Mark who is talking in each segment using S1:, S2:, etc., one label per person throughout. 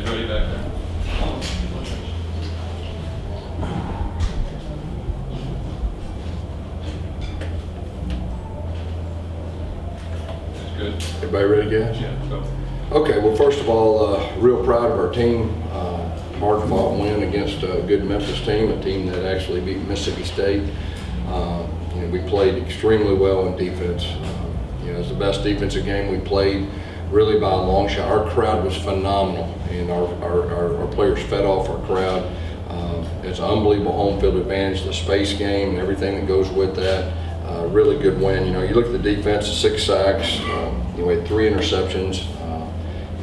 S1: Everybody's ready back there. That's good.
S2: Everybody ready, guys?
S1: Yeah, go.
S2: Okay, well, first of all, real proud of our team. Hard-fought win against a good Memphis team, a team that actually beat Mississippi State. We played extremely well in defense. It was the best defensive game we played, really by a long shot. Our crowd was phenomenal, and our players fed off our crowd. It's an unbelievable home field advantage, the space game, and everything that goes with that. Really good win. You look at the defense, 6 sacks. We had 3 interceptions.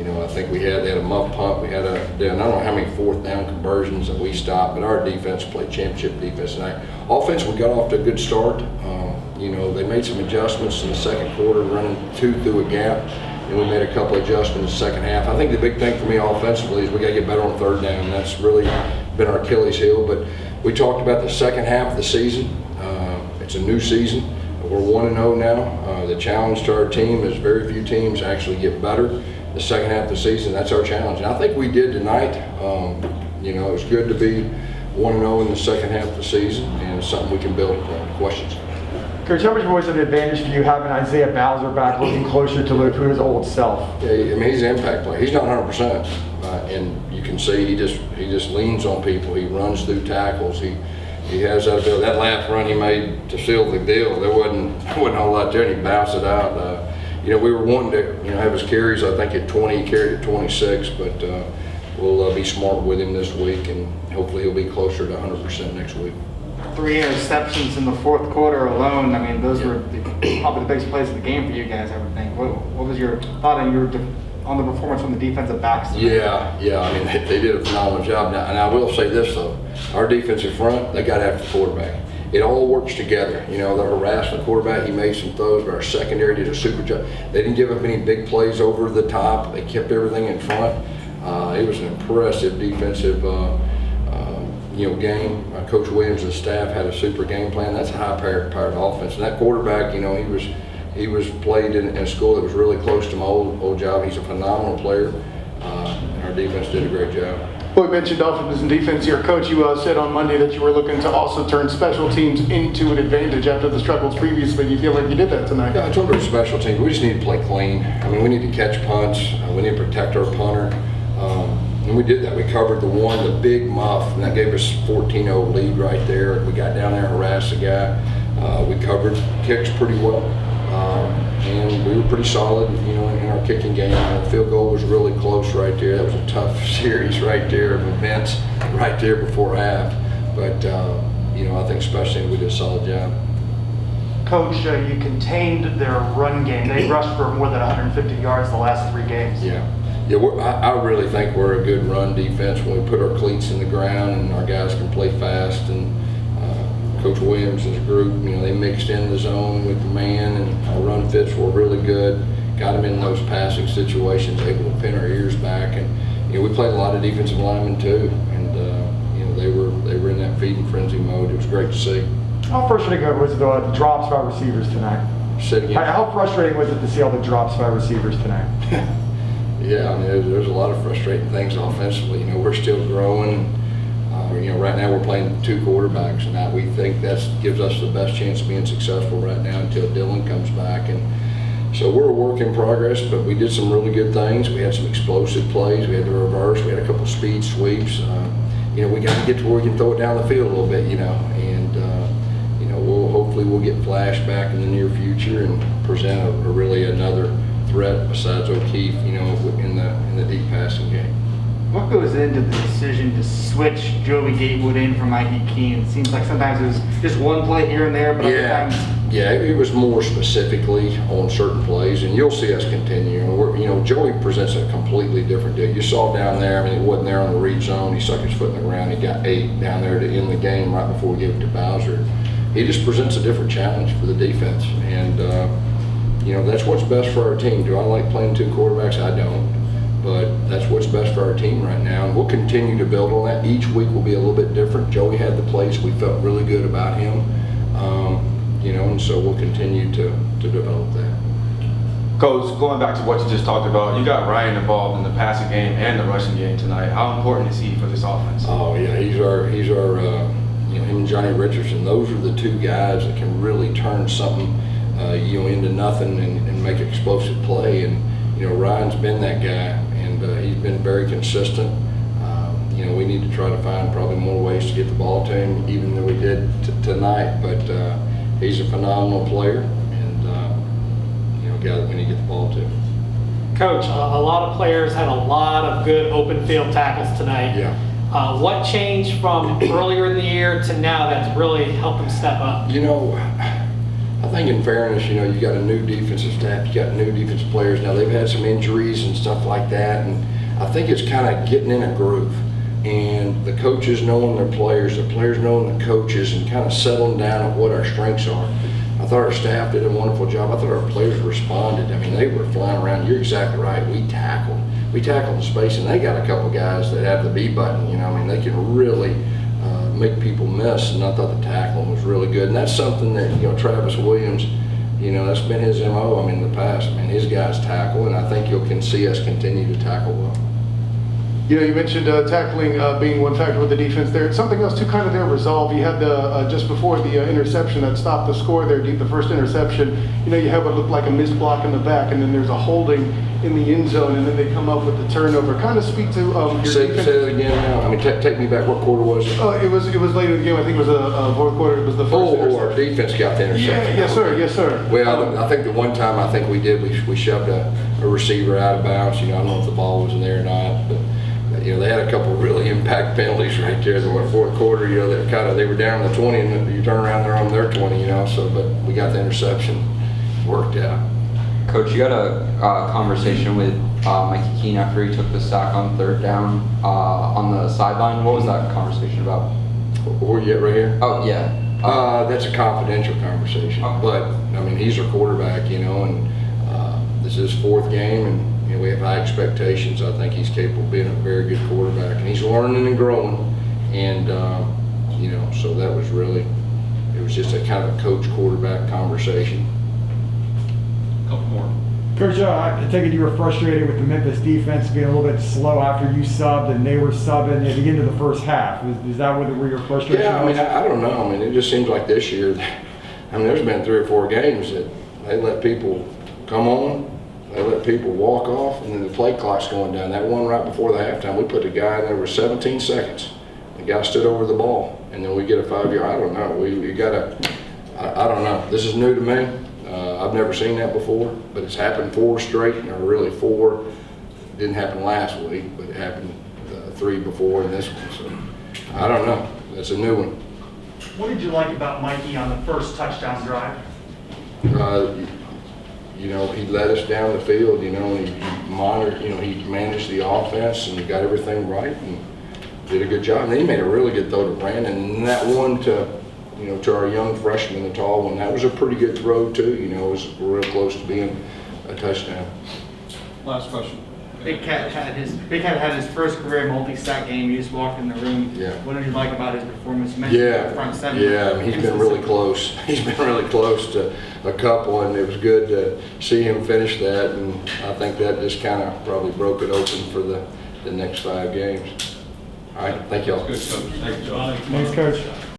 S2: I think they had a muff punt. I don't know how many 4th down conversions that we stopped, but our defense played championship defense tonight. Offense, we got off to a good start. They made some adjustments in the second quarter, running 2 through a gap, and we made a couple of adjustments in the second half. I think the big thing for me offensively is we got to get better on 3rd down. That's really been our Achilles heel. But we talked about the second half of the season. It's a new season. We're 1-0 now. The challenge to our team is very few teams actually get better. The second half of the season, that's our challenge. And I think we did tonight. It was good to be 1-0 in the second half of the season, and it's something we can build upon. Questions?
S3: Coach, how much was it an advantage for you having Isaiah Bowser back looking closer to his old self?
S2: Yeah, he's an impact player. He's not 100%, and you can see he just leans on people. He runs through tackles. He has that ability. That last run he made to seal the deal, there wasn't a whole lot there, and he bounced it out. We were wanting to have his carries, I think, at 20, he carried at 26, but we'll be smart with him this week, and hopefully he'll be closer to 100% next week.
S4: 3 interceptions in the 4th quarter alone. I mean, those were probably the biggest plays of the game for you guys, I would think. What was your thought on the performance from the defensive backs tonight?
S2: Yeah. I mean, they did a phenomenal job. Now, and I will say this, though. Our defensive front, they got after the quarterback. It all works together. They're harassing the quarterback. He made some throws, but our secondary did a super job. They didn't give up any big plays over the top. They kept everything in front. It was an impressive defensive game. Coach Williams and the staff had a super game plan. That's a high-powered offense. And that quarterback, he was played in a school that was really close to my old job. He's a phenomenal player. And our defense did a great job.
S5: Well, we mentioned offense and defense here. Coach, you said on Monday that you were looking to also turn special teams into an advantage after the struggles previously. Do you feel like you did that tonight?
S2: Yeah, I told our special teams, we just need to play clean. I mean, we need to catch punts. We need to protect our punter. And we did that. We covered the big muff, and that gave us 14-0 lead right there. We got down there, harassed the guy. We covered kicks pretty well. And we were pretty solid, in our kicking game. The field goal was really close right there. That was a tough series right there of events right there before half. But, I think especially we did a solid job.
S3: Coach, you contained their run game. They rushed for more than 150 yards the last 3 games.
S2: Yeah, I really think we're a good run defense when we put our cleats in the ground and our guys can play fast. And Coach Williams and his group, they mixed in the zone with the man, and our run fits were really good. Got them in those passing situations, able to pin our ears back, and we played a lot of defensive linemen too, and they were in that feeding frenzy mode. It was great to see.
S3: How frustrating was the drops by receivers tonight?
S2: Say it again.
S3: How frustrating was it to see all the drops by receivers tonight?
S2: Yeah, I mean, there's a lot of frustrating things offensively. We're still growing. Right now we're playing 2 quarterbacks, and we think that gives us the best chance of being successful right now until Dylan comes back. And so we're a work in progress, but we did some really good things. We had some explosive plays. We had the reverse. We had a couple speed sweeps. We got to get to where we can throw it down the field a little bit, and hopefully we'll get Flash back in the near future and present another threat besides O'Keefe, in the deep passing game.
S4: What goes into the decision to switch Joey Gatewood in for Mikey Keene? It seems like sometimes it was just one play here and there, but other times...
S2: Yeah, it was more specifically on certain plays, and you'll see us continue. Joey presents a completely different deal. You saw down there, it wasn't there on the read zone. He stuck his foot in the ground. He got 8 down there to end the game right before we gave it to Bowser. He just presents a different challenge for the defense, and that's what's best for our team. Do I like playing 2 quarterbacks? I don't. But that's what's best for our team right now, and we'll continue to build on that. Each week will be a little bit different. Joey had the plays. We felt really good about him, and so we'll continue to develop that.
S1: Coach, going back to what you just talked about, you got Ryan involved in the passing game and the rushing game tonight. How important is he for this offense?
S2: Oh yeah, he's our him and Johnny Richardson. Those are the two guys that can really turn something into nothing and make an explosive play. And Ryan's been that guy, and he's been very consistent. We need to try to find probably more ways to get the ball to him, even than we did tonight. But he's a phenomenal player, and a guy that we need to get the ball to.
S6: Coach, a lot of players had a lot of good open field tackles tonight.
S2: Yeah.
S6: What changed from earlier in the year to now that's really helped them step up?
S2: I think in fairness, you got a new defensive staff, you got new defensive players. Now they've had some injuries and stuff like that, and I think it's kind of getting in a groove. And the coaches knowing their players, the players knowing the coaches, and kind of settling down on what our strengths are. I thought our staff did a wonderful job. I thought our players responded. I mean, they were flying around. You're exactly right. We tackled in space, and they got a couple guys that have the B button. They can really make people miss. And I thought the tackling was really good. And that's something that Travis Williams, that's been his MO. In the past, his guys tackle, and I think you can see us continue to tackle well.
S5: You mentioned tackling being one factor with the defense there. Something else too, kind of their resolve. You had the just before the interception that stopped the score there, the first interception. You have what looked like a missed block in the back, and then there's a holding in the end zone, and then they come up with the turnover. Kind of speak to your
S2: Say
S5: defense.
S2: that again now. Take me back. What quarter was it?
S5: It was late in the game. I think it was a fourth quarter. It was the first
S2: Our
S5: interception.
S2: defense got the interception.
S5: Yes, sir.
S2: Well, I think the one time we shoved a receiver out of bounds. I don't know if the ball was in there or not, but they had a couple of really impact penalties right there. The fourth quarter, they were down the 20, and you turn around, they're on their 20. But we got the interception, worked out.
S7: Coach, you had a conversation with Mikey Keene after he took the sack on third down on the sideline. What was that conversation about?
S2: Where you at right here?
S7: Oh, yeah.
S2: That's a confidential conversation.
S7: Okay.
S2: But he's our quarterback, and this is his fourth game, and we have high expectations. I think he's capable of being a very good quarterback, and he's learning and growing. And so that was it was just a kind of a coach-quarterback conversation.
S1: Couple more.
S8: Coach, I take it you were frustrated with the Memphis defense being a little bit slow after you subbed and they were subbing at the end of the first half. Is that where your frustration was?
S2: I don't know. It just seems like this year, there's been 3 or 4 games that they let people come on, they let people walk off, and then the play clock's going down. That one right before the halftime, we put a guy in there with 17 seconds. The guy stood over the ball, and then we get a 5-yard. I don't know. I don't know. This is new to me. I've never seen that before, but it's happened 4 straight, or really 4. It didn't happen last week, but it happened 3 before in this one. So I don't know. That's a new one.
S3: What did you like about Mikey on the first touchdown drive?
S2: He led us down the field, and he monitored, he managed the offense and he got everything right and did a good job. And then he made a really good throw to Brandon. And that one to our young freshman, the tall one, that was a pretty good throw too. It was real close to being a touchdown.
S1: Last question.
S4: Big Cat had his first career multi-sack game. You just walked in the room.
S2: Yeah.
S4: What did you like about his performance? You mentioned the front seven.
S2: Yeah, he's been really close. He's been really close to a couple, and it was good to see him finish that. And I think that just kind of probably broke it open for the next 5 games. All right, thank y'all.
S1: Good, Coach. Thank you, John.
S8: Thanks, Coach.